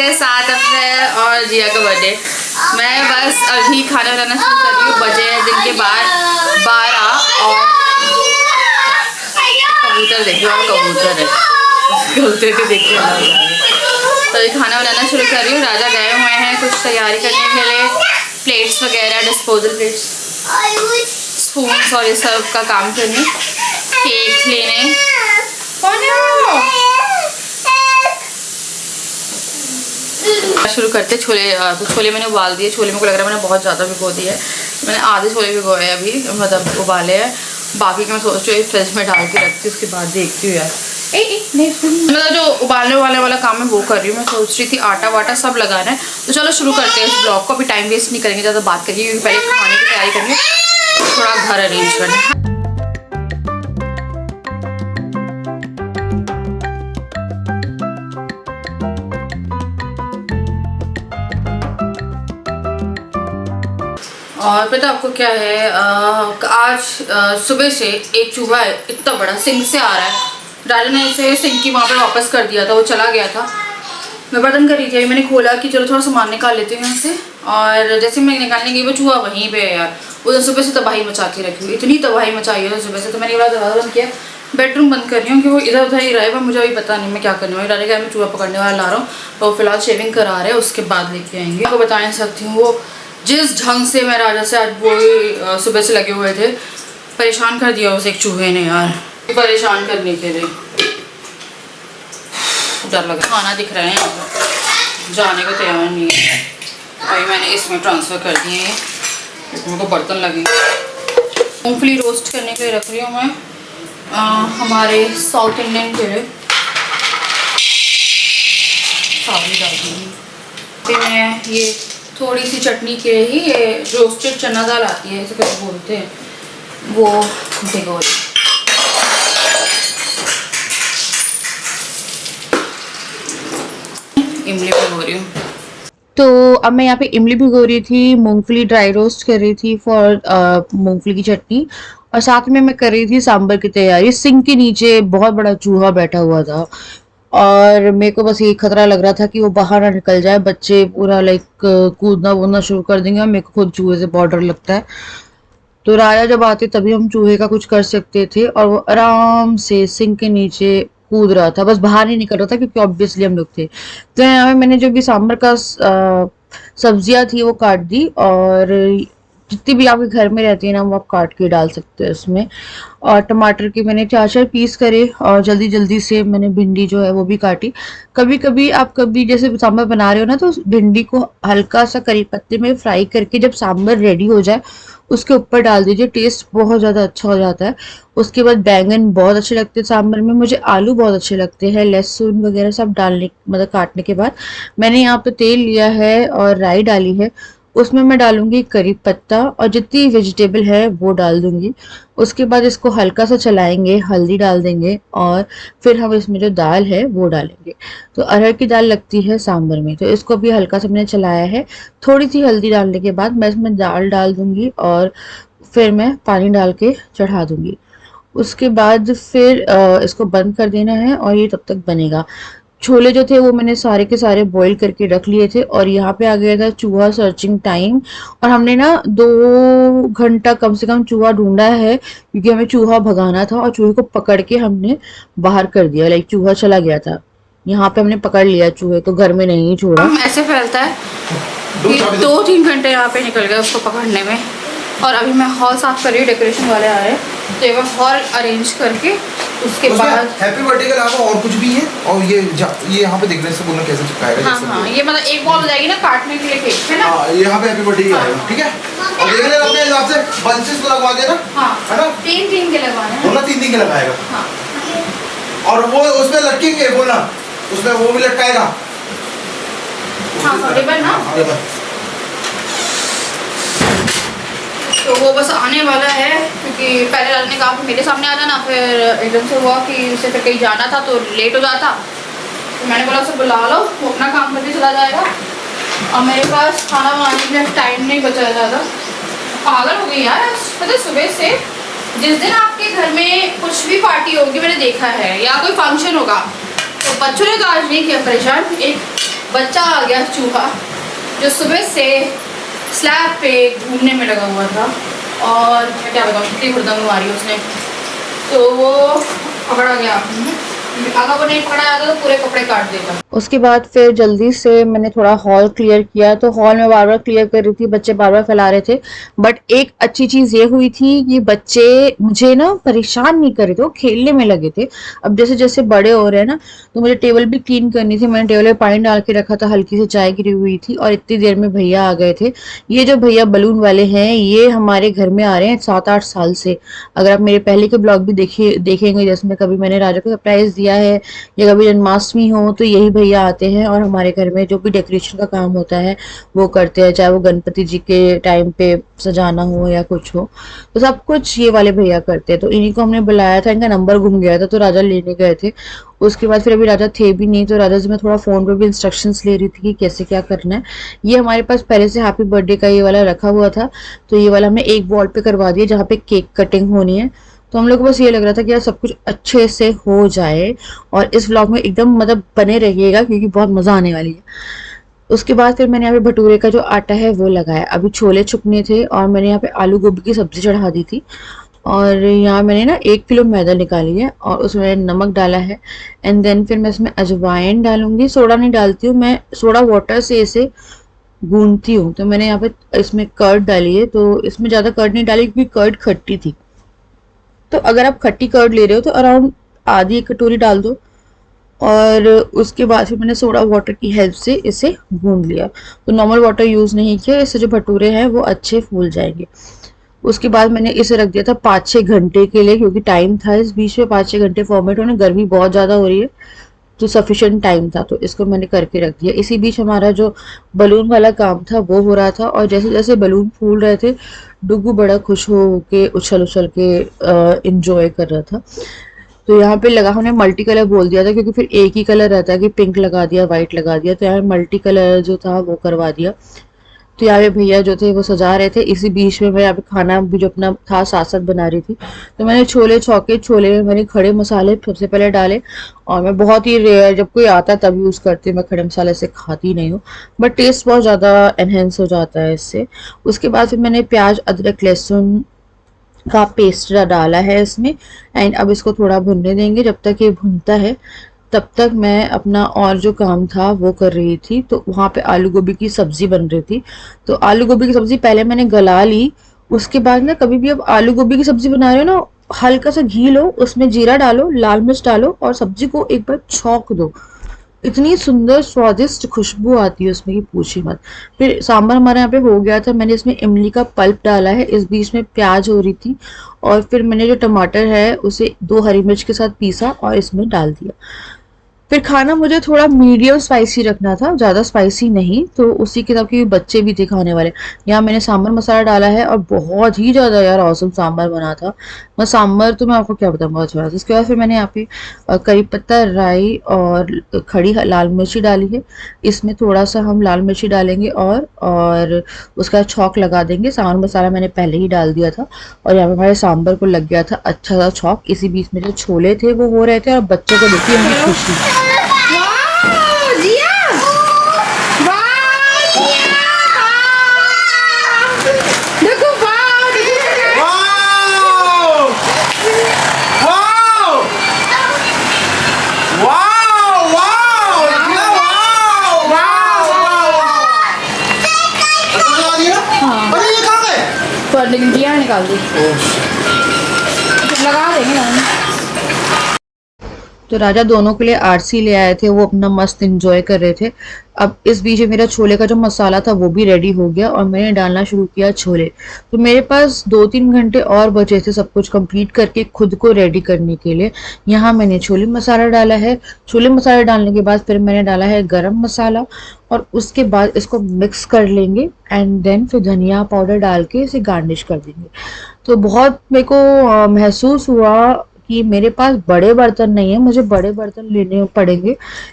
है 7 अप्रैल और जिया का बर्थडे। मैं बस अभी खाना बनाना शुरू कर रही हूँ। बजे हैं दिन के 12 और कबूतर देखिए, और कबूतर है, कबूतर को देखिए। तो अभी खाना बनाना शुरू कर रही हूँ। राजा गए हुए हैं कुछ तैयारी करने के लिए, प्लेट्स वगैरह, डिस्पोजल प्लेट्स, स्पून्स और ये सब का काम करने, केक लेने। कौन है वो? शुरू करते छोले। तो छोले मैंने उबाल दिए। छोले मेरे को लग रहा है मैंने बहुत ज़्यादा भिगो दिए। मैंने आधे छोले भिगोए अभी, मतलब उबाले हैं। बाकी के मैं सोच रही हूँ फ्रिज में डाल के रखती हूँ, उसके बाद देखती हूँ यार। नहीं, मतलब जो उबालने वाला काम है वो कर रही हूँ। मैं सोच रही थी आटा वाटा सब लगाना है। तो चलो शुरू करते हैं इस ब्लॉग को। अभी टाइम वेस्ट नहीं करेंगे, ज़्यादा बात करिए, क्योंकि पहले खाने की तैयारी करनी है, थोड़ा घर अरेंज करना है। और पता आपको क्या है, आज सुबह से एक चूहा है, इतना बड़ा, सिंक से आ रहा है। राजा ने इसे सिंक की वहाँ पर वापस कर दिया था, वो चला गया था। मैं बर्तन कर रही थी, मैंने खोला कि चलो थोड़ा सामान निकाल लेती हूँ यहाँ से। और जैसे मैं निकालने गई वो चूहा वहीं पे है यार। वो सुबह से तबाही मचा के रखी हुई, इतनी तबाही मचाई है सुबह से। तो मैंने ये वाला दरवाजा बंद किया, बेडरूम बंद कर रही हूँ कि वो इधर उधर ही रहे। मुझे अभी पता नहीं मैं क्या करने वाली। राजा क्या मैं चूहा पकड़ने वाला ला रहा हूँ, तो फिलहाल शेविंग करा रहे हैं, उसके बाद लेके आएंगे। आपको बता नहीं सकती हूँ वो जिस ढंग से मैं राजा से आज वो सुबह से लगे हुए थे, परेशान कर दिया उसे एक चूहे ने यार, परेशान करने के लिए। डर लगा। खाना दिख रहा है यहाँ पर, जाने को तैयार नहीं है। अभी मैंने इसमें ट्रांसफ़र कर दिए हैं, मेरे को बर्तन लगेंगे। मूंगफली रोस्ट करने के लिए रख रही हूँ मैं, हमारे साउथ इंडियन के लिए। सावली डाल दूँगी। फिर मैं ये थोड़ी सी चटनी के ही, ये रोस्टेड चना दाल आती है, इसे कुछ बोलते हैं, वो भिगो रही। इमली भिगो रही हूँ। तो अब मैं यहाँ पे इमली भिगो रही थी, मूंगफली ड्राई रोस्ट कर रही थी फॉर मूंगफली की चटनी, और साथ में मैं कर रही थी सांभर की तैयारी। सिंक के नीचे बहुत बड़ा चूहा बैठा हुआ था और मेरे को बस ये खतरा लग रहा था कि वो बाहर ना निकल जाए, बच्चे पूरा लाइक कूदना वूदना शुरू कर देंगे। मेरे को खुद चूहे से बहुत डर लगता है। तो राजा जब आते तभी हम चूहे का कुछ कर सकते थे, और वो आराम से सिंक के नीचे कूद रहा था, बस बाहर नहीं निकल रहा था क्योंकि ऑब्वियसली हम लोग थे। तो यहाँ पे मैंने जो भी सांभर का सब्जियां थी वो काट दी, और जितनी भी आपके घर में रहती है ना वो आप काट के डाल सकते हैं उसमें। और टमाटर के मैंने 4 पीस करे, और जल्दी जल्दी से मैंने भिंडी जो है वो भी काटी। कभी कभी आप जैसे सांभर बना रहे हो ना, तो भिंडी को हल्का सा करी पत्ते में फ्राई करके जब सांभर रेडी हो जाए उसके ऊपर डाल दीजिए, टेस्ट बहुत ज़्यादा अच्छा हो जाता है। उसके बाद बैंगन बहुत अच्छे लगते हैं सांभर में, मुझे आलू बहुत अच्छे लगते हैं, लहसुन वगैरह सब डालने मतलब काटने के बाद। मैंने यहाँ पे तेल लिया है और राई डाली है, उसमें मैं डालूंगी करी पत्ता और जितनी वेजिटेबल है वो डाल दूंगी। उसके बाद इसको हल्का सा चलाएंगे, हल्दी डाल देंगे, और फिर हम इसमें जो दाल है वो डालेंगे। तो अरहर की दाल लगती है सांभर में, तो इसको भी हल्का सा मैंने चलाया है। थोड़ी सी हल्दी डालने के बाद मैं इसमें दाल डाल दूंगी, और फिर मैं पानी डाल के चढ़ा दूंगी। उसके बाद फिर इसको बंद कर देना है, और ये तब तक बनेगा। छोले जो थे वो मैंने सारे के सारे बॉईल करके रख लिए थे, और यहाँ पे आ गया था चूहा सर्चिंग टाइम। और हमने ना 2 घंटा कम से कम चूहा ढूंढा है, क्योंकि हमें चूहा भगाना था, और चूहे को पकड़ के हमने बाहर कर दिया। लाइक चूहा चला गया था, यहाँ पे हमने पकड़ लिया चूहे, तो घर में नहीं छोड़ा। ऐसे फैलता है, 2-3 घंटे यहाँ पे निकल गए उसको पकड़ने में। और अभी मैं हॉल साफ कर रही हूँ, डेकोरेशन वाले आ रहे हैं, तो एक बार हॉल अरेंज करके उसके बाद हैप्पी बर्थडे के अलावा और कुछ भी है। और ये यहाँ पे देखने से बोलना कैसे चिपकाएगा। हाँ, ये मतलब एक बॉल हो जाएगी ना काटने के लिए केक, है ना। यहाँ पे हैप्पी बर्थडे ही आएगा, ठीक है। और देख लेना अपने हिसाब से बंचेस को लगवा देना, है ना। 3 के लगवाने हैं, बोलना 3 के लगाएगा। और वो उसमें लटकेंगे, बोलना उसमें वो भी लटकाएगा। रिबन ना, तो वो बस आने वाला है, क्योंकि पहले राजा ने कहा कि मेरे सामने आ जाना, फिर एकदम से हुआ कि उसे फिर कहीं जाना था तो लेट हो जाता। तो मैंने बोला उसे बुला लो, वो अपना काम करके चला जाएगा, और मेरे पास खाना बनाने के लिए टाइम नहीं बचा ज़्यादा। पागल हो गई यार, पता सुबह से जिस दिन आपके घर में कुछ भी पार्टी होगी मैंने देखा है, या कोई फंक्शन होगा, तो बच्चों ने तो आज नहीं किया परेशान। एक बच्चा आ गया चूहा जो सुबह से स्लैब पे घूमने में लगा हुआ था, और मैं क्या बताऊँ कितनी हुड़दंग मारी उसने, तो वो पकड़ा गया। अगर वो नहीं पकड़ा जाता तो पूरे कपड़े काट देगा। उसके बाद फिर जल्दी से मैंने थोड़ा हॉल क्लियर किया, तो हॉल में बार बार क्लियर कर रही थी, बच्चे बार बार फैला रहे थे। बट एक अच्छी चीज ये हुई थी कि बच्चे मुझे ना परेशान नहीं कर रहे थे, वो खेलने में लगे थे। अब जैसे जैसे बड़े हो रहे हैं ना, तो मुझे टेबल भी क्लीन करनी थी, मैंने टेबल पे पानी डाल के रखा था, हल्की सी चाय गिरी हुई थी, और इतनी देर में भैया आ गए थे। ये जो भैया बलून वाले हैं, ये हमारे घर में आ रहे हैं 7-8 साल से। अगर आप मेरे पहले के ब्लॉग भी देखेंगे, जिसमें कभी मैंने राजा को सरप्राइज दिया है या कभी जन्माष्टमी हो, तो यही भैया आते हैं और हमारे घर में जो भी डेकोरेशन का काम होता है वो करते हैं, चाहे वो गणपति जी के टाइम पे सजाना हो या कुछ हो, तो सब कुछ ये वाले भैया करते हैं। तो इन्हीं को हमने बुलाया था, इनका नंबर गुम गया था तो राजा लेने गए थे। उसके बाद फिर अभी राजा थे भी नहीं, तो राजा से मैं थोड़ा फोन पे भी इंस्ट्रक्शंस ले रही थी कि कैसे क्या करना है। ये हमारे पास पहले से हैप्पी बर्थडे का ये वाला रखा हुआ था, तो ये वाला हमने एक वॉल पे करवा दिया जहाँ पे केक कटिंग होनी है। तो हम लोग को बस ये लग रहा था कि यार सब कुछ अच्छे से हो जाए, और इस व्लॉग में एकदम मतलब बने रहिएगा क्योंकि बहुत मजा आने वाली है। उसके बाद फिर मैंने यहाँ पे भटूरे का जो आटा है वो लगाया। अभी छोले छुपने थे और मैंने यहाँ पे आलू गोभी की सब्जी चढ़ा दी थी, और यहाँ मैंने ना 1 किलो मैदा निकाली है और उसमें मैंने नमक डाला है। एंड देन फिर मैं इसमें अजवाइन डालूंगी, सोडा नहीं डालती हूँ मैं, सोडा वाटर से इसे गूंथती हूँ। तो मैंने यहाँ पे इसमें कर्ड डाली है, तो इसमें ज़्यादा कर्ड नहीं डाली क्योंकि कर्ड खट्टी थी। तो अगर आप खट्टी कर्ड ले रहे हो तो अराउंड आधी 1 कटोरी डाल दो, और उसके बाद फिर मैंने सोडा वाटर की हेल्प से इसे गूंद लिया। तो नॉर्मल वाटर यूज़ नहीं किया, इससे जो भटूरे हैं वो अच्छे फूल जाएंगे। उसके बाद मैंने इसे रख दिया था 5-6 घंटे के लिए, क्योंकि टाइम था इस बीच में 5-6 घंटे फॉर्मेट होने, गर्मी बहुत ज़्यादा हो रही है तो सफिशिएंट टाइम था, तो इसको मैंने करके रख दिया। इसी बीच हमारा जो बलून वाला काम था वो हो रहा था, और जैसे जैसे बलून फूल रहे थे डुगू बड़ा खुश हो के उछल उछल के इंजॉय कर रहा था। तो यहाँ पे लगा, हमने मल्टी कलर बोल दिया था क्योंकि फिर एक ही कलर रहता है कि पिंक लगा दिया व्हाइट लगा दिया, तो यहाँ मल्टी कलर जो था वो करवा दिया। तो यहाँ पे भैया जो थे वो सजा रहे थे। इसी बीच में मैं यहाँ पे खाना भी जो अपना था साथ साथ बना रही थी। तो मैंने छोले छौके, छोले में मैंने खड़े मसाले सबसे पहले डाले, और मैं बहुत ही रेयर जब कोई आता तब यूज़ करती हूँ, मैं खड़े मसाले से खाती नहीं हूँ, बट टेस्ट बहुत ज़्यादा एनहेंस हो जाता है इससे। उसके बाद फिर मैंने प्याज अदरक लहसुन का पेस्ट डाला है इसमें, एंड अब इसको थोड़ा भुनने देंगे। जब तक ये भुनता है तब तक मैं अपना और जो काम था वो कर रही थी। तो वहाँ पे आलू गोभी की सब्जी बन रही थी, तो आलू गोभी की सब्जी पहले मैंने गला ली। उसके बाद ना कभी भी अब आलू गोभी की सब्जी बना रहे हो ना, हल्का सा घी लो, उसमें जीरा डालो, लाल मिर्च डालो, और सब्जी को एक बार छौंक दो, इतनी सुंदर स्वादिष्ट खुशबू आती है उसमें कि पूछी मत। फिर सांभर हमारे यहाँ पे हो गया था, मैंने इसमें इमली का पल्प डाला है, इस बीच में प्याज हो रही थी, और फिर मैंने जो टमाटर है उसे 2 हरी मिर्च के साथ पीसा और इसमें डाल दिया। फिर खाना मुझे थोड़ा मीडियम स्पाइसी रखना था, ज़्यादा स्पाइसी नहीं, तो उसी के हिसाब के बच्चे भी थे खाने वाले। यहाँ मैंने सांभर मसाला डाला है, और बहुत ही ज़्यादा यार औसम सांभर बना था। मैं सांभर तो मैं आपको क्या बताऊँ, बहुत अच्छा था। उसके बाद फिर मैंने यहाँ पे करी पत्ता, राई और खड़ी लाल मिर्ची डाली है। इसमें थोड़ा सा हम लाल मिर्ची डालेंगे और उसका छौंक लगा देंगे। सांभर मसाला मैंने पहले ही डाल दिया था, और यहाँ पे हमारे सांभर को लग गया था अच्छा सा छौंक। इसी बीच में जो छोले थे वो हो रहे थे, और बच्चों को देखिए उनकी खुशी। निकाल दी, लगा देंगे ना। तो राजा दोनों के लिए आरसी ले आए थे, वो अपना मस्त एंजॉय कर रहे थे। अब इस बीच मेरा छोले का जो मसाला था वो भी रेडी हो गया, और मैंने डालना शुरू किया छोले। तो मेरे पास 2-3 घंटे और बचे थे सब कुछ कंप्लीट करके खुद को रेडी करने के लिए। यहाँ मैंने छोले मसाला डाला है। छोले मसाला डालने के बाद फिर मैंने डाला है गरम मसाला, और उसके बाद इसको मिक्स कर लेंगे, एंड देन फिर धनिया पाउडर डाल के इसे गार्निश कर देंगे। तो बहुत मेरे को महसूस हुआ कि मेरे पास बड़े बर्तन नहीं है, मुझे बड़े बर्तन लेने पड़ेंगे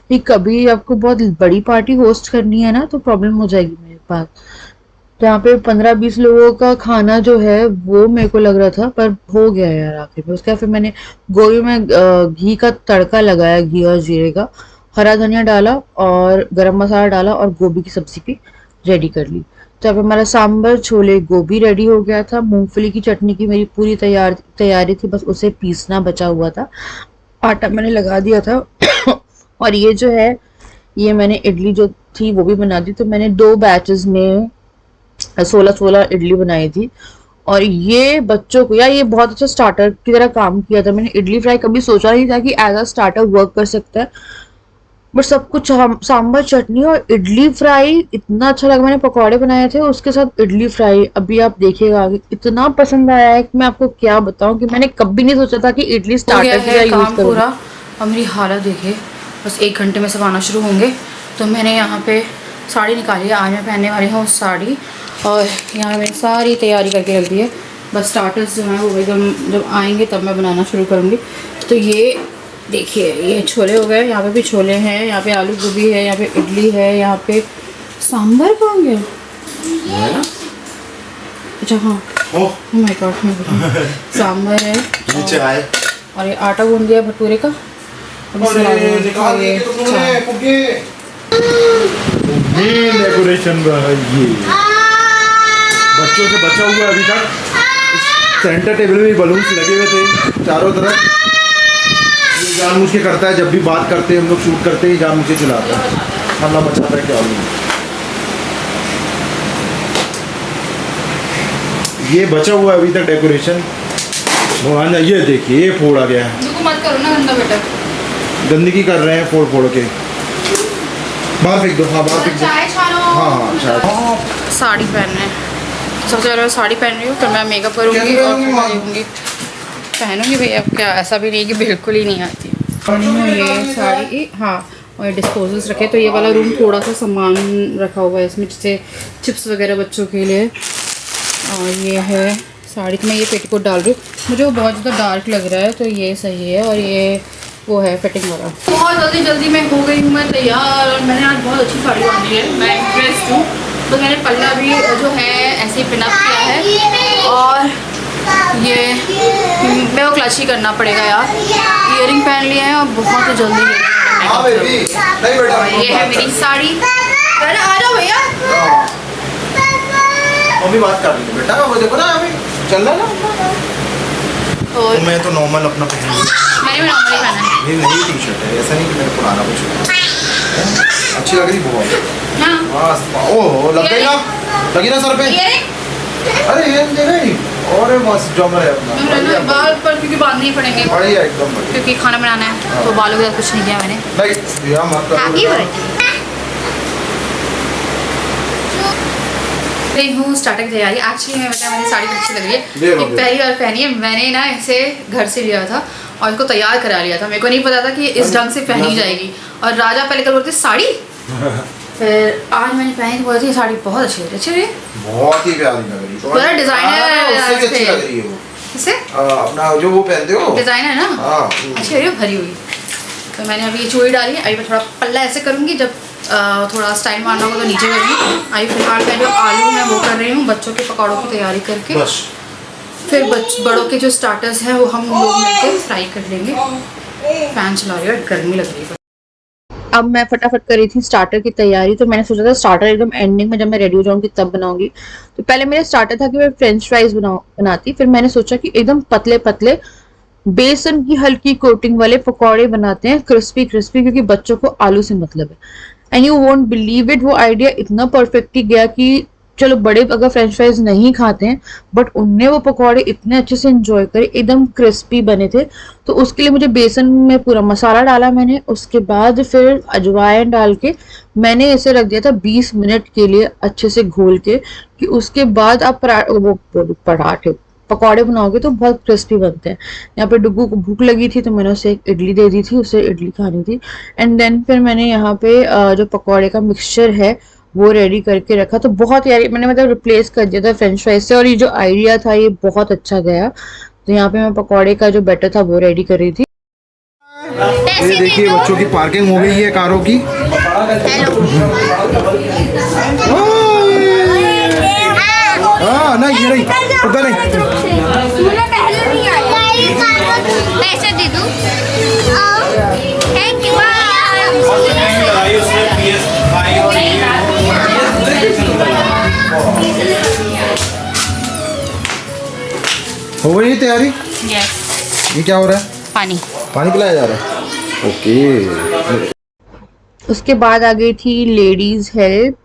कि कभी आपको बहुत बड़ी पार्टी होस्ट करनी है ना, तो प्रॉब्लम हो जाएगी मेरे पास। तो यहाँ पे 15-20 लोगों का खाना जो है वो मेरे को लग रहा था, पर हो गया यार आखिर में। उसके बाद फिर मैंने गोभी में घी का तड़का लगाया, घी और जीरे का, हरा धनिया डाला और गरम मसाला डाला और गोभी की सब्जी भी रेडी कर ली। तो अब हमारा सांभर छोले गोभी रेडी हो गया था। मूंगफली की चटनी की मेरी पूरी तैयारी थी, बस उसे पीसना बचा हुआ था। आटा मैंने लगा दिया था और ये जो है, ये मैंने इडली जो थी वो भी बना दी। तो मैंने 2 बैचेस में 16 इडली बनाई थी। और ये बच्चों को यार, ये बहुत अच्छा स्टार्टर की तरह काम किया था। मैंने इडली फ्राई कभी सोचा नहीं था कि एज अ स्टार्टर वर्क कर सकता है, बट सब कुछ सांभर चटनी और इडली फ्राई इतना अच्छा लगा। मैंने पकौड़े बनाए थे उसके साथ इडली फ्राई, अभी आप देखिएगा आगे, इतना पसंद आया है कि मैं आपको क्या बताऊं कि मैंने कभी नहीं सोचा था कि इडली स्टार्टर की तरह यूज करूं। पूरा और मेरी हालत देखिए, बस 1 घंटे में सब आना शुरू होंगे। तो मैंने यहाँ पे साड़ी निकाली है, आज मैं पहनने वाली हूँ साड़ी, और यहाँ मैंने सारी तैयारी करके रख दी है। बस स्टार्टर्स जो हैं वो एकदम जब आएंगे तब मैं बनाना शुरू करूँगी। तो ये देखिए, ये छोले हो गए, यहाँ पे भी छोले हैं, यहाँ पे आलू गोभी है, यहाँ पे इडली है, यहाँ पे सांभर कहाँ गया? अच्छा हाँ, ओह माय गॉड, सांभर है नीचे आए। और ये आटा गूंद दिया भटूरे का। अरे निकाल दिए तुमने कुकी। मेन डेकोरेशन रहा ये, बच्चों से बचा हुआ है अभी तक। सेंटर टेबल में भी बलून्स लगे हुए थे चारों तरफ। ये जानबूझ के करता है, जब भी बात करते हैं हम लोग शूट करते ही जानबूझ के चलाता है, हल्ला मचाता है। क्या ये बचा हुआ है अभी तक डेकोरेशन। भगवान, ये देखिए ये फोड़ा गया है। मत करो ना गंदा बेटा, गंदगी कर रहे हैं फोड़ के। बाहर फेंक दो। हाँ बाहर फेंक दो। हाँ चाय। साड़ी पहनना है, सबसे पहले मैं साड़ी पहन रही हूँ, फिर मैं मेकअप करूँगी और फिर मैं देखूँगी पहनूँगी भैया। अब क्या, ऐसा भी नहीं कि बिल्कुल ही नहीं आती ये साड़ी। हाँ, और डिस्पोजल्स रखे, तो ये वाला रूम थोड़ा सा सामान रखा हुआ है इसमें, जैसे चिप्स वगैरह बच्चों के लिए। और ये है साड़ी, तो मैं ये पेटीकोट डाल रही हूँ, मुझे वो बहुत ज़्यादा डार्क लग रहा है तो ये सही है। और ये वो है फिटिंग वाला। बहुत जल्दी मैं हो गई हूँ मैं तैयार, और मैंने आज बहुत अच्छी साड़ी बांधी है, मैं इम्प्रेस्ड हूँ। तो मैंने पल्ला भी जो है ऐसे ही पिनअप किया है, और ये मेरे को क्लच ही करना पड़ेगा यार। ईयरिंग पहन लिया है और बहुत जल्दी ये है मेरी साड़ी। अरे आ जाओ भैया, मम्मी बात कर रही है बेटा, वो देखो ना अभी चल रहा है ना। और मैं तो नॉर्मल अपना पहन लिया। मैंने भी नॉर्मली पहना है। ये नई टी शर्ट है, ऐसा नहीं कि मेरा पुराना कुछ है। अच्छी लग रही बहुत। हाँ बस ओह लग गई ना, लगी ना सर पे। अरे ये दे रही और मस्त जमर है अपना। बाल पर क्योंकि बांधने ही पड़ेंगे, बढ़िया एकदम बढ़िया, क्योंकि खाना बनाना है तो बालों के साथ कुछ नहीं किया मैंने। नहीं ये मत कर। हूँ स्टार्टर की तैयारी। एक्चुअली मैंने साड़ी अच्छी लग रही है, ये पहली बार पहनी है मैंने ना, इसे घर से लिया था और इसको तैयार करा लिया था। मेरे को नहीं पता था कि इस ढंग से पहनी जाएगी। और राजा पहले कल बोलते साड़ी, फिर आज मैंने पहनी, बोलती साड़ी बहुत अच्छी लग रही है, बहुत ही प्यारी लग रही है। बड़ा डिजाइनर अच्छी लग रही है वो। किसे अपना जो वो पहनते हो डिजाइनर है ना, अच्छी लग रही है भरी हुई। तो मैंने अभी ये चूड़ी डाली है, अभी मैं थोड़ा पल्ला ऐसे करूँगी, जब थोड़ा स्टाइल मारना होगा तो नीचे करूँगी। अभी फिलहाल मैं जो आलू मैं वो कर रही हूँ बच्चों के पकौड़ों की तैयारी करके, फिर बड़ों के जो स्टार्टर्स हैं वो हम लोग मिलकर फ्राई कर लेंगे। फैन चला रही है, गर्मी लग रही है। अब मैं फटाफट कर रही थी स्टार्टर की तैयारी। तो मैंने सोचा था स्टार्टर एकदम एंडिंग में जब मैं रेडी हो जाऊंगी तब बनाऊंगी। तो पहले मेरा स्टार्टर था कि मैं फ्रेंच फ्राइज बनाती, फिर मैंने सोचा कि एकदम पतले पतले बेसन की हल्की कोटिंग वाले पकौड़े बनाते हैं, क्रिस्पी क्रिस्पी, क्योंकि बच्चों को आलू से मतलब है। And you won't believe it, वो आइडिया इतना परफेक्टली गया कि चलो बड़े अगर फ्रेंच फ्राइज नहीं खाते हैं, बट उनने वो पकौड़े इतने अच्छे से एंजॉय करे, एकदम क्रिस्पी बने थे। तो उसके लिए मुझे बेसन में पूरा मसाला डाला मैंने, उसके बाद फिर अजवाइन डाल के मैंने इसे रख दिया था 20 मिनट के लिए अच्छे से घोल के, कि उसके बाद आप पराठे पकौड़े बनाओगे तो बहुत क्रिस्पी बनते हैं। यहाँ पे डुग्गू को भूख लगी थी तो मैंने उसे एक इडली दे दी थी, उसे इडली खानी थी। एंड देन फिर मैंने यहाँ पे जो पकौड़े का मिक्सचर है वो रेडी करके रखा। तो बहुत यार मैंने मतलब रिप्लेस कर दिया था फ्रेंच फ्राइज से, और ये जो आइडिया था ये बहुत अच्छा गया। तो यहाँ पे मैं पकौड़े का जो बैटर था वो रेडी कर रही थी। ये देखिए बच्चों की पार्किंग हो गई है कारों की। नहीं ये नहीं पता नहीं, पैसे दे दूं? Thank you. तैयारी? यस, ये क्या हो रहा है? पानी। पानी पिलाया जा रहा है। ओके। उसके बाद आ गई थी लेडीज हेल्प।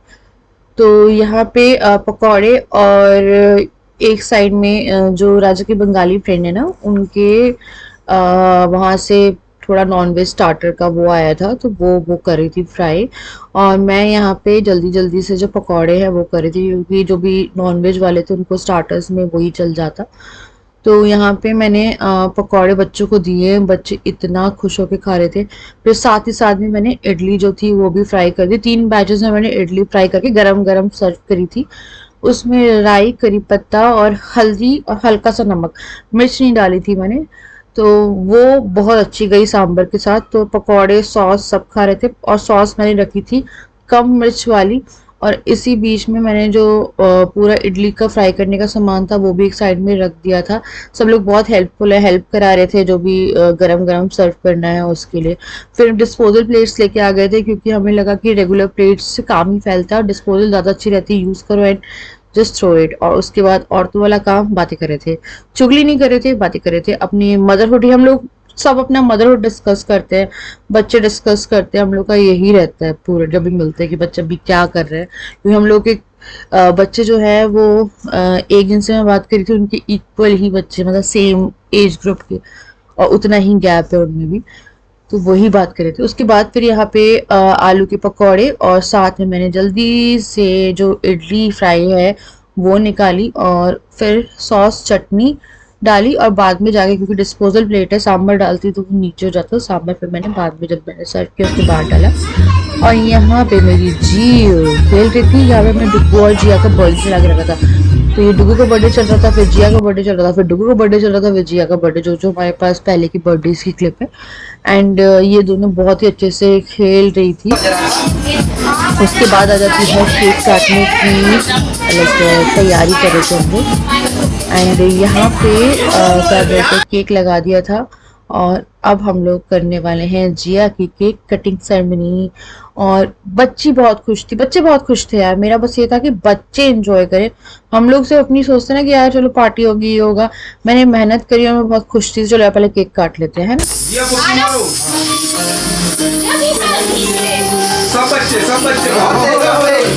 तो यहाँ पे पकौड़े और एक साइड में जो राजा की बंगाली फ्रेंड है ना, उनके वहाँ से थोड़ा नॉनवेज स्टार्टर का वो आया था, तो वो कर रही थी फ्राई। और मैं यहाँ पे जल्दी जल्दी से जो पकौड़े हैं वो कर रही थी, क्योंकि जो भी नॉनवेज वाले थे उनको स्टार्टर्स में वही चल जाता। तो यहाँ पे मैंने पकौड़े बच्चों को दिए, बच्चे इतना खुश होकर खा रहे थे। फिर साथ ही साथ में मैंने इडली जो थी वो भी फ्राई कर दी। 3 बैचेस में मैंने इडली फ्राई करके गरम गरम सर्व करी थी। उसमें राई, करी पत्ता और हल्दी और हल्का सा नमक, मिर्च नहीं डाली थी मैंने। तो वो बहुत अच्छी गई सांभर के साथ। तो पकौड़े, सॉस सब खा रहे थे, और सॉस मैंने रखी थी कम मिर्च वाली। और इसी बीच में मैंने जो पूरा इडली का फ्राई करने का सामान था वो भी एक साइड में रख दिया था। सब लोग बहुत हेल्पफुल है, हेल्प करा रहे थे जो भी गरम गरम सर्व करना है उसके लिए। फिर डिस्पोजल प्लेट्स लेके आ गए थे, क्योंकि हमें लगा कि रेगुलर प्लेट्स से काम ही फैलता है और डिस्पोजल ज़्यादा अच्छी रहती है, यूज़ करो एंड जस्ट थ्रो इट। और उसके बाद औरतों वाला काम, बातें कर रहे थे, चुगली नहीं कर रहे थे, बातें कर रहे थे अपनी मदरहुड ही। हम लोग सब अपना मदरहुड डिस्कस करते हैं, बच्चे डिस्कस करते हैं, हम लोग का यही रहता है पूरा जब भी मिलते हैं कि बच्चे अभी क्या कर रहे हैं। क्योंकि हम लोग के बच्चे जो है वो एक दिन से मैं बात करी थी, उनके इक्वल ही बच्चे, मतलब सेम एज ग्रुप के, और उतना ही गैप है उनमें भी। तो वही बात कर रहे थे। उसके बाद फिर यहाँ पे आलू के पकौड़े और साथ में मैंने जल्दी से जो इडली फ्राई है वो निकाली, और फिर सॉस चटनी डाली। और बाद में जाके, क्योंकि डिस्पोजल प्लेट है, सांभर डालती तो वो नीचे हो जाता, सांभर फिर मैंने बाद में जब मैंने सर्व किया उसके बाद डाला। और यहाँ पे मेरी जियो खेल रही थी। यहाँ पे मैं डुगू और जिया का बर्थडे चला के रखा था। तो ये डुगू का बर्थडे चल रहा था, फिर जिया का बर्थडे चल रहा था, फिर डुगू का बर्थडे चल रहा था, फिर जिया का बर्थडे, जो जो हमारे पास पहले की बर्थडे की क्लिप है। एंड ये दोनों बहुत ही अच्छे से खेल रही थी। उसके बाद आ जाती है केक काटने की तैयारी कर रहे थे हम लोग। एंड यहाँ पे क्या बोलते हैं, केक लगा दिया था। और अब हम लोग करने वाले हैं जिया की केक कटिंग सेरेमनी। और बच्ची बहुत खुश थी, बच्चे बहुत खुश थे यार। मेरा बस ये था कि बच्चे एंजॉय करें। हम लोग सिर्फ अपनी सोचते ना कि यार चलो पार्टी होगी, ये होगा। मैंने मेहनत करी और मैं बहुत खुश थी। चलो पहले केक काट लेते हैं, है ना। सब बच्चे वेरी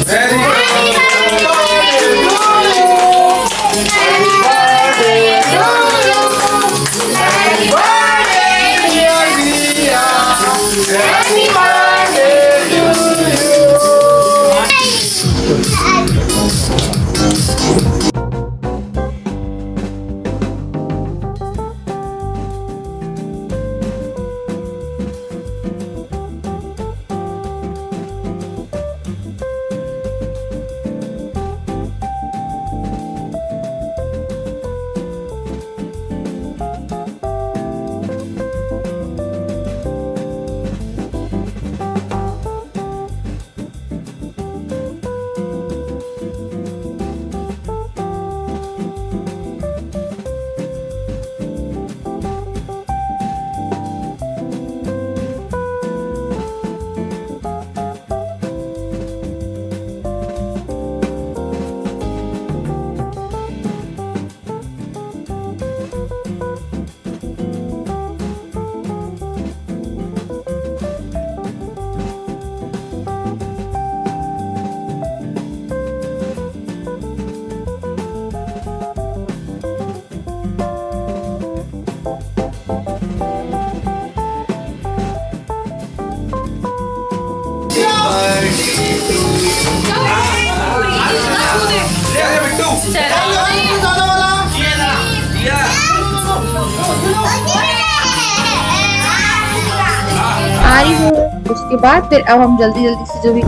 आ रही हूँ। उसके बाद फिर अब हम जल्दी जल्दी से जो भी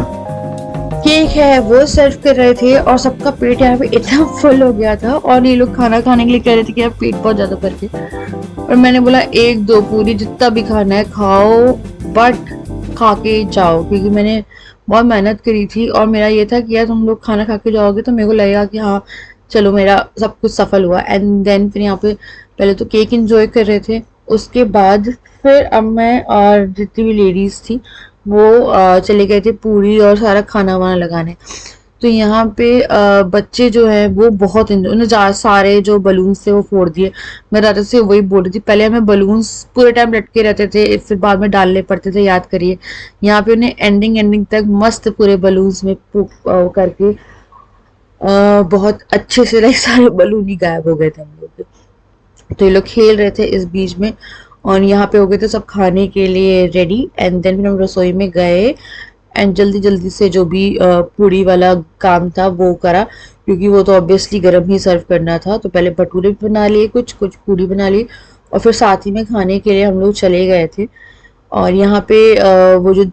केक है वो सर्व कर रहे थे, और सबका पेट यहाँ पे इतना फुल हो गया था। और ये लोग खाना खाने के लिए कह रहे थे कि यार पेट बहुत ज्यादा भर के। और मैंने बोला 1-2 पूरी जितना भी खाना है खाओ, बट खा के जाओ, क्योंकि मैंने बहुत मेहनत करी थी। और मेरा ये था कि यार तुम लोग खाना खा के जाओगे तो मेरे को लगेगा कि हाँ चलो मेरा सब कुछ सफल हुआ। एंड देन फिर यहाँ पे पहले तो केक एंजॉय कर रहे थे। उसके बाद फिर अब मैं और जितनी भी लेडीज थी वो चले गए थे पूरी और सारा खाना वाना लगाने। तो यहाँ पे बच्चे जो है वो बहुत उन्हें सारे जो बलून्स थे वो फोड़ दिए। मैं दादा से वही बोल रही थी, पहले हमें बलून्स पूरे टाइम लटके रहते थे, फिर बाद में डालने पड़ते थे, याद करिए। यहाँ पे उन्हें एंडिंग एंडिंग तक मस्त पूरे बलून्स में करके बहुत अच्छे से लाइक सारे बलून ही गायब हो गए थे हम लोग के। तो ये लोग खेल रहे थे इस बीच में, और यहाँ पे हो गए थे सब खाने के लिए रेडी। एंड देन फिर हम रसोई में गए एंड जल्दी जल्दी से जो भी पूड़ी वाला काम था वो करा, क्योंकि वो तो ऑब्वियसली गर्म ही सर्व करना था। तो पहले भटूरे भी बना लिए, कुछ कुछ पूड़ी बना ली, और फिर साथ ही में खाने के लिए हम लोग चले गए थे। और यहाँ पे वो जो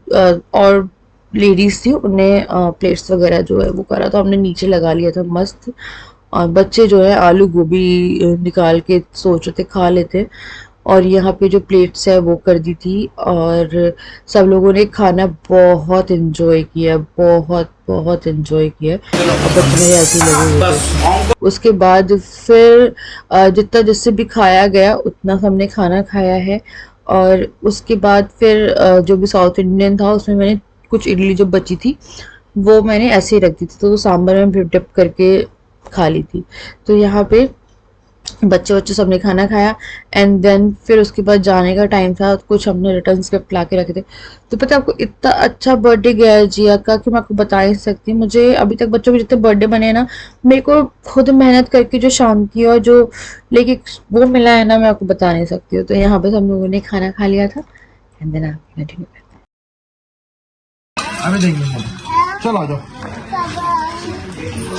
और लेडीज थी उन्हें प्लेट्स वगैरह जो है वो करा, तो हमने नीचे लगा लिया था मस्त। और बच्चे जो है आलू गोभी निकाल के सोच रहे थे खा लेते। और यहाँ पे जो प्लेट्स है वो कर दी थी, और सब लोगों ने खाना बहुत एंजॉय किया, बहुत बहुत एंजॉय किया, और बच्चे मेरे ऐसे ही लगे हुए थे। उसके बाद फिर जितना जिससे भी खाया गया उतना हमने खाना खाया है। और उसके बाद फिर जो भी साउथ इंडियन था उसमें मैंने कुछ इडली जो बची थी वो मैंने ऐसे ही रख दी थी, तो वो सांभर में फिर डिप करके खा ली थी। तो यहाँ पे बच्चे बच्चे सबने खाना खाया, एंड देन फिर उसके बाद जाने का टाइम था, कुछ हमने रिटर्न गिफ्ट ला के रखे थे। तो पता है आपको, इतना अच्छा बर्थडे गया है जिया का कि मैं आपको बता ही नहीं सकती। मुझे अभी तक बच्चों के जितने बर्थडे बने हैं ना, मेरे को खुद मेहनत करके जो शांति और जो लेके वो मिला है ना, मैं आपको बता नहीं सकती हूँ। तो यहाँ पे हम लोगों ने खाना खा लिया था, एंड देन आप कंटिन्यू करते हैं। अभी देंगे, चलो आ जाओ।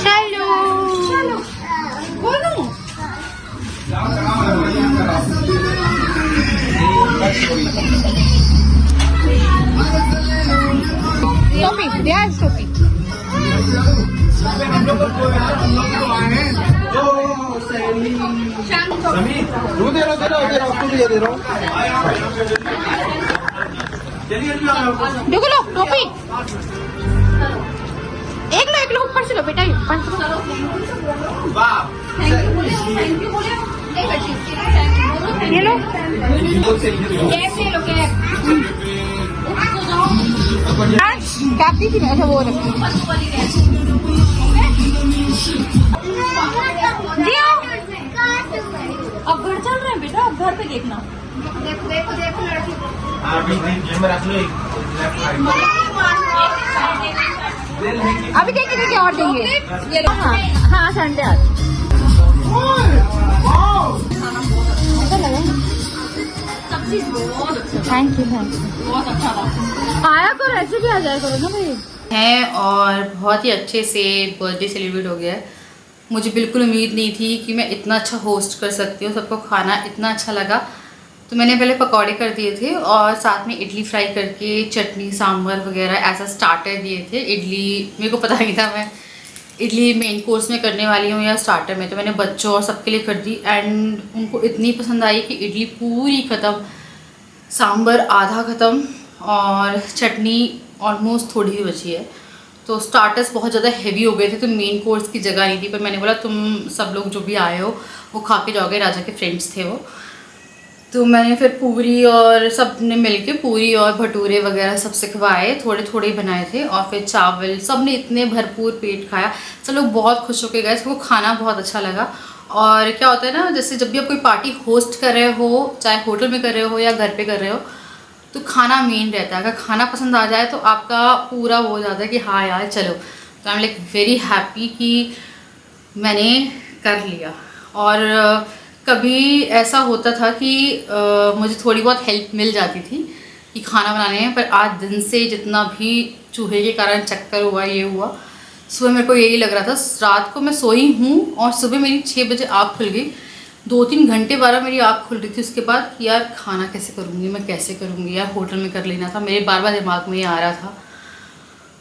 चलो बोलो। टोपी दिया है, टोपी। दे रहा हूँ, दे रहा हूँ। देखो लो टोपी, एक लो ऊपर से लो बेटा, ऊपर से लो। थैंक यू बोले, ये लो कैप ले लो, कैप दी थी ना, ऐसा वो रखी दिया। अब घर चल रहे हैं बेटा, अब घर पे देखना। देखो देखो देखो लड़की अभी देखेंगे और देंगे ये लोग। हाँ संडे आज थैंक यू बहुत अच्छा था। आया करो, ऐसे भी आ जाया करो ना भाई। है और बहुत ही अच्छे से बर्थडे सेलिब्रेट हो गया है। मुझे बिल्कुल उम्मीद नहीं थी कि मैं इतना अच्छा होस्ट कर सकती हूँ, सबको खाना इतना अच्छा लगा। तो मैंने पहले पकौड़े कर दिए थे और साथ में इडली फ्राई करके चटनी सांभर वगैरह ऐसा स्टार्टर दिए थे। इडली मेरे को पता नहीं था मैं इडली मेन कोर्स में करने वाली हूँ या स्टार्टर में, तो मैंने बच्चों और सबके लिए कर दी। एंड उनको इतनी पसंद आई कि इडली पूरी ख़त्म, सांभर आधा ख़त्म और चटनी ऑलमोस्ट थोड़ी ही बची है। तो स्टार्टर्स बहुत ज़्यादा हेवी हो गए थे, तो मेन कोर्स की जगह नहीं थी। पर मैंने बोला तुम सब लोग जो भी आए हो वो खा के जाओगे, राजा के फ्रेंड्स थे वो। तो मैंने फिर पूरी और सब ने मिलके पूरी और भटूरे वगैरह सबसे खवाए, थोड़े थोड़े ही बनाए थे। और फिर चावल, सब ने इतने भरपूर पेट खाया, सब लोग बहुत खुश हो के गए। सबको खाना बहुत अच्छा लगा। और क्या होता है ना, जैसे जब भी आप कोई पार्टी होस्ट कर रहे हो, चाहे होटल में कर रहे हो या घर पे कर रहे हो, तो खाना मेन रहता है। अगर खाना पसंद आ जाए तो आपका पूरा हो जाता है कि हाँ यार चलो। तो I am like very happy कि मैंने कर लिया। और कभी ऐसा होता था कि मुझे थोड़ी बहुत हेल्प मिल जाती थी कि खाना बनाने में, पर आज दिन से जितना भी चूहे के कारण चक्कर हुआ, ये हुआ, सुबह मेरे को यही लग रहा था। रात को मैं सोई हूँ और सुबह मेरी 6 बजे आँख खुल गई। 2-3 घंटे बाद मेरी आँख खुल रही थी उसके बाद कि यार खाना कैसे करूँगी, मैं कैसे करूँगी, यार होटल में कर लेना था। मेरे बार बार दिमाग में ये आ रहा था।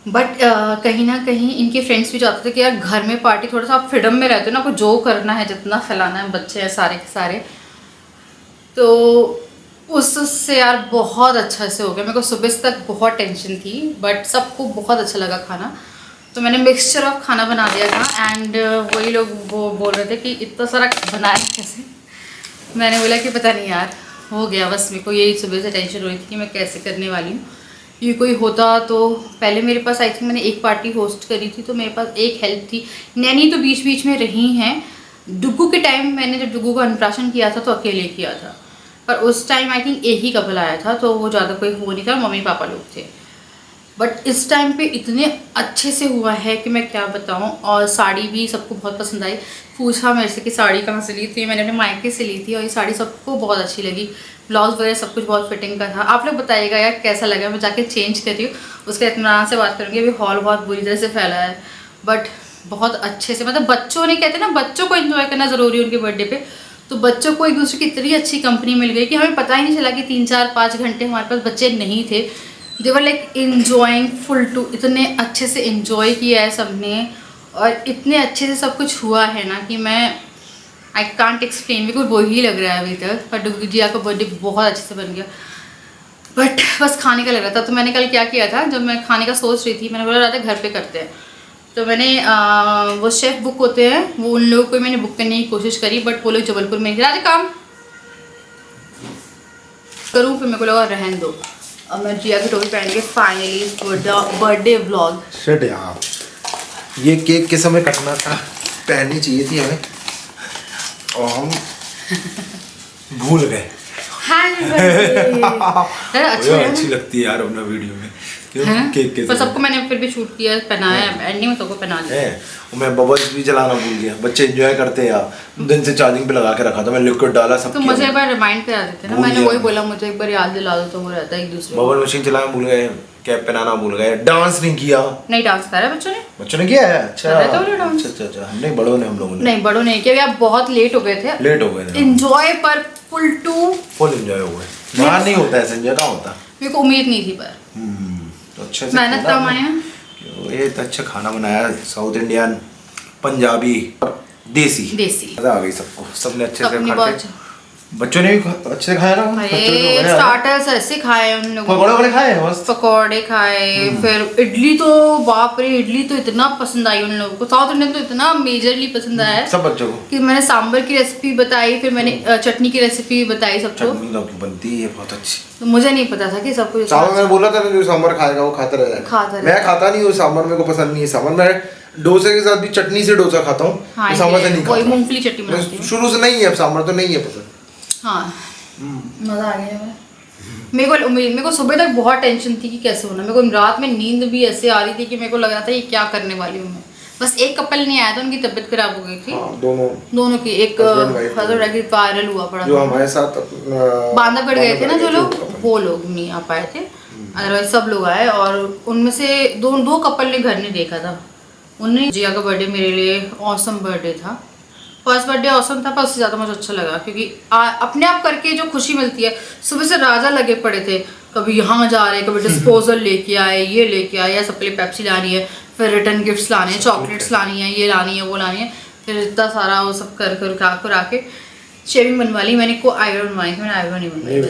बट कहीं ना कहीं इनके फ्रेंड्स भी चाहते थे कि यार घर में पार्टी, थोड़ा सा आप फ्रीडम में रहते हो ना, आपको जो करना है, जितना फैलाना है, बच्चे हैं सारे के सारे। तो उससे यार बहुत अच्छा से हो गया। मेरे को सुबह से तक बहुत टेंशन थी, बट सबको बहुत अच्छा लगा खाना। तो मैंने मिक्सचर ऑफ खाना बना दिया था। एंड वही लोग वो बोल रहे थे कि इतना सारा बनाया कैसे। मैंने बोला कि पता नहीं यार, हो गया बस। मेरे को यही सुबह से टेंशन हो रही थी कि मैं कैसे करने वाली हूँ। ये कोई होता तो पहले मेरे पास आई थिंक मैंने एक पार्टी होस्ट करी थी तो मेरे पास एक हेल्प थी। नैनी तो बीच बीच में रही हैं। डुग्गू के टाइम मैंने जब डुग्गू का अन्नप्राशन किया था तो अकेले किया था, पर उस टाइम आई थिंक एक ही कपल आया था तो वो ज़्यादा कोई वो नहीं था, मम्मी पापा लोग थे। बट इस टाइम पे इतने अच्छे से हुआ है कि मैं क्या बताऊं। और साड़ी भी सबको बहुत पसंद आई। पूछा मेरे से कि साड़ी कहाँ से ली थी, मैंने अपने मायके से ली थी और ये साड़ी सबको बहुत अच्छी लगी। ब्लाउज वगैरह सब कुछ बहुत फिटिंग का था। आप लोग बताइएगा यार कैसा लगा। मैं जाके चेंज कर रही हूँ, उसके इत्मीनान से बात करूँगी। अभी हॉल बहुत बुरी तरह से फैला है, बट बहुत अच्छे से, मतलब बच्चों ने कहते हैं ना, बच्चों को एंजॉय करना ज़रूरी है उनके बर्थडे पे। तो बच्चों को एक दूसरे की इतनी अच्छी कंपनी मिल गई कि हमें पता ही नहीं चला कि 3-4-5 घंटे हमारे पास बच्चे नहीं थे। They were like enjoying full too. इतने अच्छे से इन्जॉय किया है सबने और इतने अच्छे से सब कुछ हुआ है ना कि मैं आई कांट एक्सप्लेन। मेरे को वही लग रहा है अभी तक। पर डुग्गू जिया का बर्थडे बहुत अच्छे से बन गया, बट बस खाने का लग रहा था। तो मैंने कल क्या किया था, जब मैं खाने का सोच रही थी, मैंने बोला रात घर पे करते हैं। तो मैंने वो शेफ़ बुक होते हैं, वो उन लोगों को मैंने बुक करने की कोशिश करी, बट वो लोग जबलपुर में रात काम करूँ, फिर मेरे को लगा रहन दो। और मैं जिया की टोपी पहन के फाइनली बर्थडे व्लॉग। शिट यार, ये केक के समय कटना था, पहननी चाहिए थी हमें और हम भूल गए। अच्छी लगती है यार अपना वीडियो में केक के पर सबको मैंने फिर भी शूट किया, पहनाया, एंडिंग में सबको पहना लिया। मैं बबल्स भी जलाना भूल गया। बच्चे एंजॉय करते हैं यार। दिन से चार्जिंग पे लगा के रखा था, मैं लिक्विड डाला सब। तो मुझे एक बार रिमाइंड करा देते ना, मैंने वही बोला मुझे एक बार याद दिला दो तो वो रहता है एक दूसरे। बबल मशीन चलाना भूल गए, कैप पहनाना भूल गए, डांस नहीं किया। नहीं डांस करा बच्चों ने किया है। अच्छा डांस। अच्छा हमने बड़ों ने, हम लोगों ने नहीं बड़ों ने किया। आप बहुत लेट हो गए थे। एंजॉय पर फुल एंजॉय हो गए। वहाँ नहीं होता ऐसे एंजॉय, कहाँ होता। मेरे को उम्मीद नहीं थी पर तो अच्छे से मेहनत कम आया। ये तो अच्छा खाना बनाया, साउथ इंडियन, पंजाबी, देसी मजा आ गई सबको। सबने अच्छे से खाया। बच्चों ने भी अच्छे से खाया ना। स्टार्टर्स ऐसे खाए उन लोगों। पकौड़े खाए मस्त। पकौड़े खाए, फिर इडली तो बाप रे, इडली तो इतना पसंद आई उन लोगों को। साउथ इंडियन तो इतना मेजरली पसंद आया है सब बच्चों को कि मैंने सांबर की रेसिपी बताई, फिर मैंने चटनी की रेसिपी बताई सबको। चटनी बनती है बहुत अच्छी। तो मुझे नहीं पता था कि सब कुछ। सांबर मैंने बोला था ना, जो सांबर खाएगा वो खाता रहेगा। मैं खाता नहीं हूँ सांबर, मेरे को पसंद नहीं है सांबर। मैं डोसे के साथ भी चटनी से डोसा खाता हूँ, सांबर से नहीं खाता। मूंगफली चटनी बनाती हूँ शुरू से नहीं है, सांबर तो नहीं है पसंद। हाँ मज़ा आ गया। मेरे को सुबह तक बहुत टेंशन थी कि कैसे होना। मेरे को रात में नींद भी ऐसे आ रही थी कि मेरे को लग रहा था ये क्या करने वाली हूँ मैं। बस एक कपल नहीं आया था, उनकी तबीयत खराब हो गई थी। दोनों की। एक हस्बैंड वायरल हुआ पड़ा, जो हमारे साथ बांधवगढ़ गए थे ना जो लोग, वो लोग नहीं आ पाए थे। अदरवाइज सब लोग आए। और उनमें से दो कपल ने घर नहीं देखा था। उन्हें जिया का बर्थडे मेरे लिए ऑसम बर्थडे था। फर्स्ट बर्थडे ऑसम था, पर उससे ज़्यादा मुझे अच्छा लगा क्योंकि अपने आप करके जो खुशी मिलती है। सुबह से राजा लगे पड़े थे, कभी यहाँ जा रहे, कभी डिस्पोजल लेके आए, ये लेके आए, या सबके लिए पेप्सी लानी है, फिर रिटर्न गिफ्ट्स लाने हैं, चॉकलेट्स लानी है, ये लानी है, वो लानी है। फिर इतना सारा वो सब कर आके शेविंग बनवा ली मैंने। को आईब्रो बनवाई थी, मैंने आईब्रो नहीं बनवाई।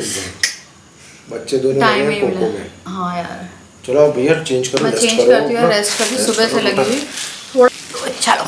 बच्चे दोनों टाइम नहीं मिला। हाँ यार चलो भैया चेंज करो। मैं चेंज करती हूँ, रेस्ट करती हूँ। सुबह से लगी हुई थोड़ा। चलो